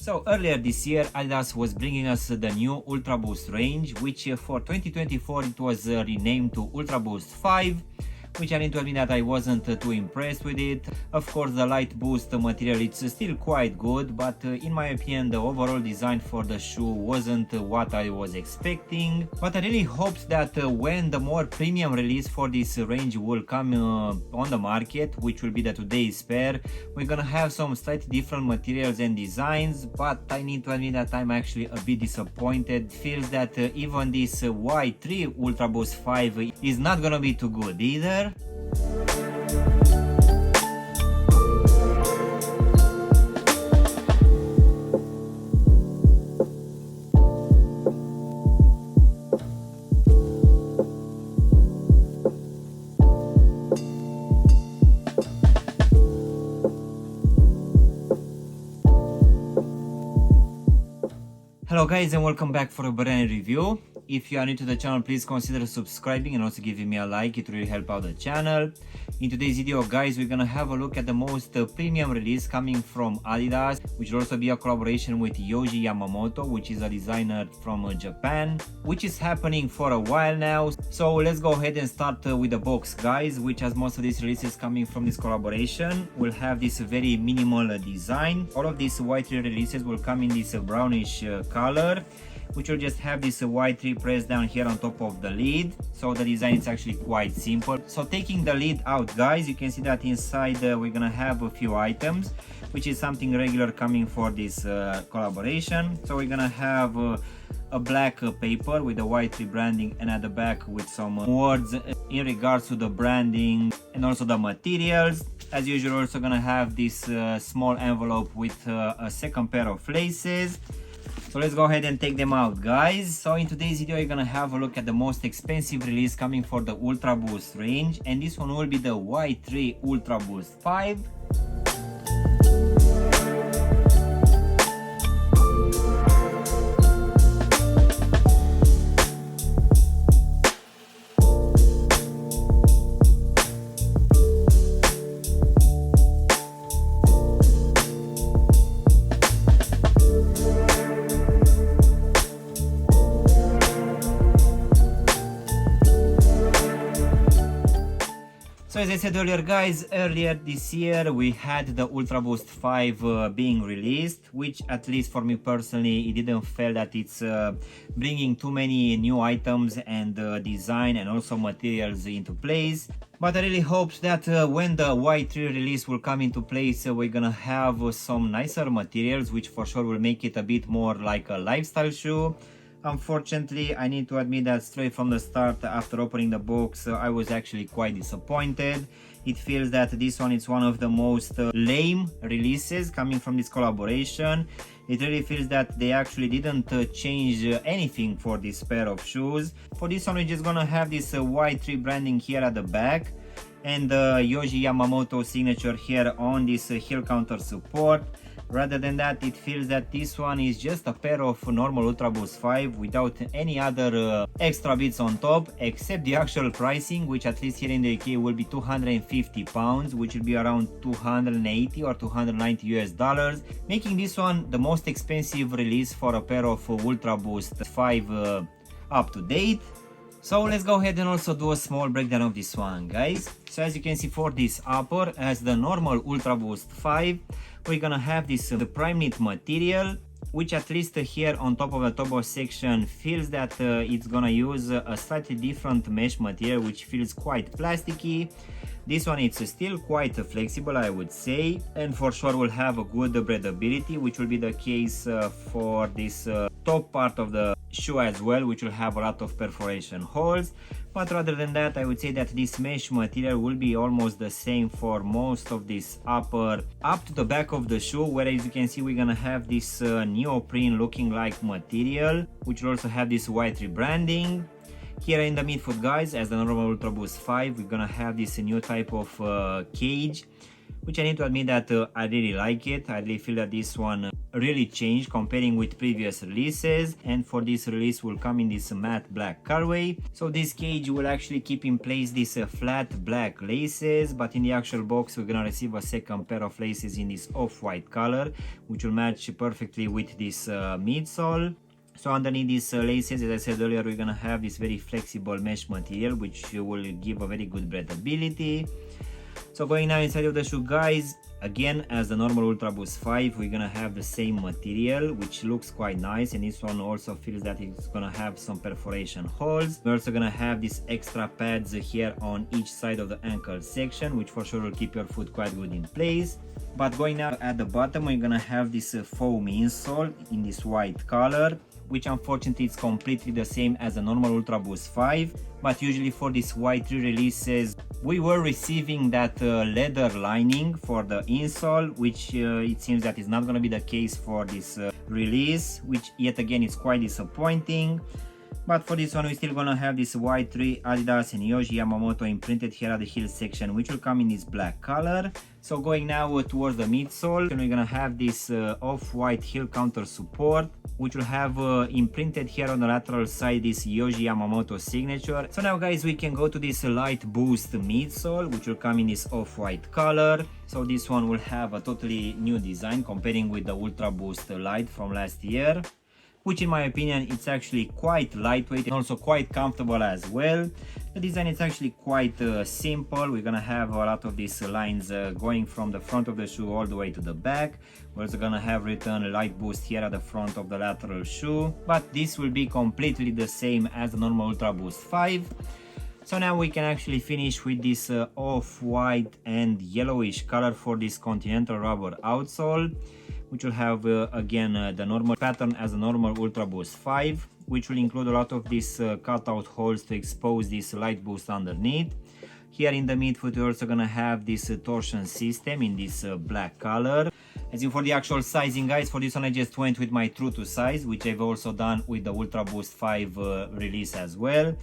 So earlier this year Adidas was bringing us the new Ultraboost range, which for 2024 it was renamed to Ultraboost 5, which I need to admit that I wasn't too impressed with it. Of course the light boost material it's still quite good, but in my opinion the overall design for the shoe wasn't what I was expecting. But I really hope that when the more premium release for this range will come on the market, which will be the today's pair, we're gonna have some slightly different materials and designs. But I need to admit that I'm actually a bit disappointed. Feels that even this Y-3 Ultraboost 5 is not gonna be too good either. Hello guys and welcome back for a brand new review. If you are new to the channel, please consider subscribing and also giving me a like. It really help out the channel. In today's video guys, we're gonna have a look at the most premium release coming from Adidas, which will also be a collaboration with Yohji Yamamoto, which is a designer from Japan, which is happening for a while now. So let's go ahead and start with the box guys, which has most of these releases coming from this collaboration will have this very minimal design. All of these Y-3 releases will come in this brownish color, which will just have this Y-3 pressed down here on top of the lid. So the design is actually quite simple. So taking the lid out guys, you can see that inside we're gonna have a few items, which is something regular coming for this collaboration. So we're gonna have a black paper with the Y-3 branding, and at the back with some words in regards to the branding and also the materials. As usual, also gonna have this small envelope with a second pair of laces. So let's go ahead and take them out guys. So in today's video you're gonna have a look at the most expensive release coming for the Ultraboost range, and this one will be the Y-3 Ultraboost 5. So as I said earlier guys, earlier this year we had the Ultraboost 5 being released, which at least for me personally it didn't feel that it's bringing too many new items and design and also materials into place. But I really hope that when the Y-3 release will come into place, we're gonna have some nicer materials, which for sure will make it a bit more like a lifestyle shoe. Unfortunately, I need to admit that straight from the start, after opening the box, I was actually quite disappointed. It feels that this one is one of the most lame releases coming from this collaboration. It really feels that they actually didn't change anything for this pair of shoes. For this one, we're just gonna have this Y-3 branding here at the back and Yohji Yamamoto signature here on this heel counter support. Rather than that, it feels that this one is just a pair of normal Ultraboost 5 without any other extra bits on top, except the actual pricing, which at least here in the UK will be £250, which will be around 280 or 290 US dollars, making this one the most expensive release for a pair of Ultraboost 5 up to date. So let's go ahead and also do a small breakdown of this one guys. So as you can see, for this upper, as the normal Ultraboost 5, we're gonna have this the prime knit material, which at least here on top of the top section feels that it's gonna use a slightly different mesh material, which feels quite plasticky. This one it's still quite flexible, I would say, and for sure will have a good breathability, which will be the case for this top part of the shoe as well, which will have a lot of perforation holes. But rather than that, I would say that this mesh material will be almost the same for most of this upper up to the back of the shoe, whereas you can see we're gonna have this neoprene looking like material, which will also have this Y-3 branding. Here in the midfoot guys, as the normal Ultraboost 5, we're gonna have this new type of cage, which I need to admit that I really like it. I really feel that this one really changed comparing with previous releases, and for this release will come in this matte black colorway. So this cage will actually keep in place these flat black laces, but in the actual box we're gonna receive a second pair of laces in this off-white color, which will match perfectly with this midsole. So underneath these laces, as I said earlier, we're gonna have this very flexible mesh material, which will give a very good breathability. So going now inside of the shoe, guys, again, as the normal Ultraboost 5, we're gonna have the same material, which looks quite nice, and this one also feels that it's gonna have some perforation holes. We're also gonna have these extra pads here on each side of the ankle section, which for sure will keep your foot quite good in place. But going now at the bottom, we're gonna have this foam insole in this white color, which unfortunately is completely the same as the normal Ultraboost 5, but usually for these Y-3 releases we were receiving that leather lining for the insole, which it seems that is not going to be the case for this release, which yet again is quite disappointing. But for this one we're still gonna have this Y-3 Adidas and Yohji Yamamoto imprinted here at the heel section, which will come in this black color. So going now towards the midsole, we're gonna have this off-white heel counter support, which will have imprinted here on the lateral side this Yohji Yamamoto signature. So now guys, we can go to this light boost midsole, which will come in this off-white color. So this one will have a totally new design comparing with the Ultraboost Light from last year, which in my opinion it's actually quite lightweight and also quite comfortable as well. The design is actually quite simple. We're gonna have a lot of these lines going from the front of the shoe all the way to the back. We're also gonna have written light boost here at the front of the lateral shoe, but this will be completely the same as the normal Ultraboost 5. So now we can actually finish with this off-white and yellowish color for this Continental rubber outsole, which will have again the normal pattern as the normal Ultraboost 5, which will include a lot of these cutout holes to expose this light boost underneath. Here in the midfoot we're also gonna have this torsion system in this black color. As in for the actual sizing, guys, for this one I just went with my true to size, which I've also done with the Ultraboost 5 release as well.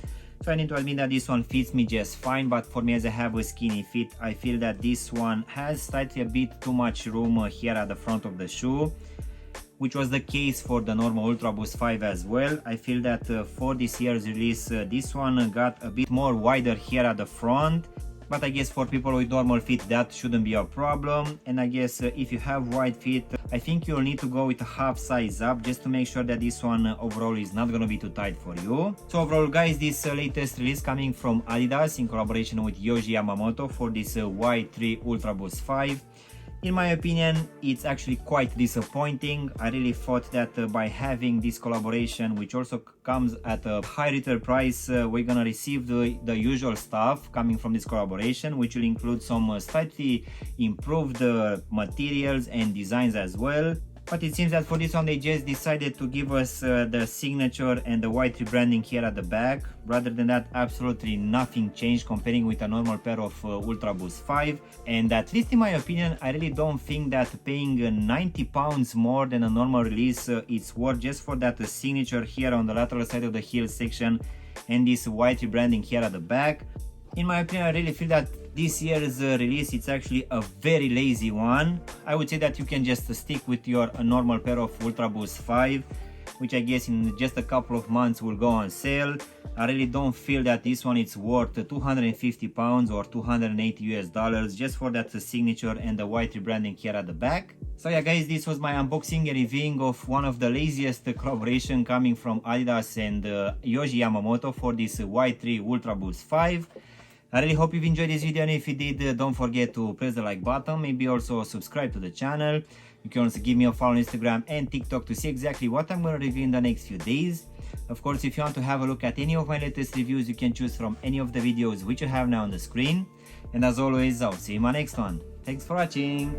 So I need to admit that this one fits me just fine, but for me, as I have a skinny feet, I feel that this one has slightly a bit too much room here at the front of the shoe, which was the case for the normal Ultraboost 5 as well. I feel that for this year's release, this one got a bit more wider here at the front, but I guess for people with normal feet that shouldn't be a problem. And I guess if you have wide feet, I think you'll need to go with a half size up just to make sure that this one overall is not gonna be too tight for you. So overall, guys, this latest release coming from Adidas in collaboration with Yohji Yamamoto for this Y-3 Ultraboost 5, in my opinion, it's actually quite disappointing. I really thought that by having this collaboration, which also comes at a high retail price, we're gonna receive the usual stuff coming from this collaboration, which will include some slightly improved materials and designs as well. But it seems that for this one they just decided to give us the signature and the Y-3 branding here at the back. Rather than that, absolutely nothing changed comparing with a normal pair of Ultraboost 5. And at least in my opinion, I really don't think that paying £90 more than a normal release it's worth just for that signature here on the lateral side of the heel section and this Y-3 branding here at the back. In my opinion, I really feel that this year's release, it's actually a very lazy one. I would say that you can just stick with your normal pair of Ultraboost 5, which I guess in just a couple of months will go on sale. I really don't feel that this one is worth £250 or $280 just for that signature and the Y-3 branding here at the back. So yeah guys, this was my unboxing and reviewing of one of the laziest collaboration coming from Adidas and Yohji Yamamoto for this Y-3 Ultraboost 5. I really hope you've enjoyed this video, and if you did, don't forget to press the like button, maybe also subscribe to the channel. You can also give me a follow on Instagram and TikTok to see exactly what I'm going to review in the next few days. Of course, if you want to have a look at any of my latest reviews, you can choose from any of the videos which you have now on the screen. And as always, I'll see you in my next one. Thanks for watching!